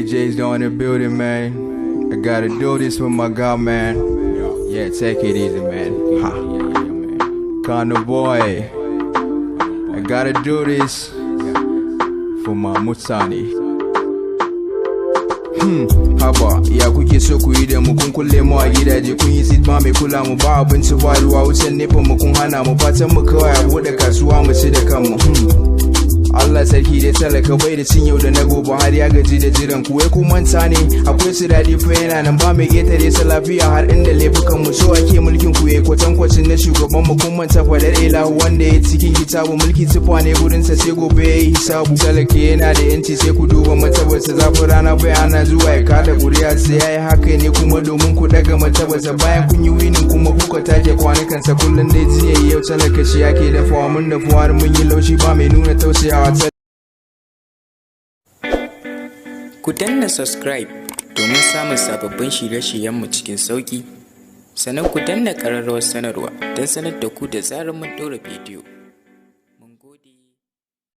AJ's on the building, man. I gotta do this with my God, man. Yeah, take it easy, man. Ha. Condo boy. I gotta do this for my Mutani. Haba, ya kuke so ku yi da mu kun kulle mu a gidaje kun yi sit ba mai kula mu ba abinci ba ruwa wutan nefa mu kun hana mu fatan mu kawai a bude kasuwa mu ci da kanmu. Allah sarki dai talaka bai da cin yau da na gobe har ya gaji da jiran ku wai ku manta ne akwai su dadi fa yana nan ba mai getare sa lafiya har inda laifukan mu so ake mulkin ku yayi kwatankwacin na shugaban mu kun manta fadar ilahu wanda ya cikin kitabu mulki tufa ne gurin sa sai gobe yayi hisabu talaka yana da yanci sai ku duba matabarsa zafin rana bai ana zuwa ya kada kuriya sai yayi haka ne kuma domin ku daga matabarsa bayan kun yi winin kuma kuka take kwanukansa kullun dai jiya yau talaka shi yake dafawa mun dafuwa mun yi laushi ba mai nuna tausayawa. Ku danna subscribe domin samun sababbin shirye-shiryenmu cikin sauƙi, sannan ku danna ƙararrawar sanarwa don sanar da ku da zarar mun ɗora bidiyo.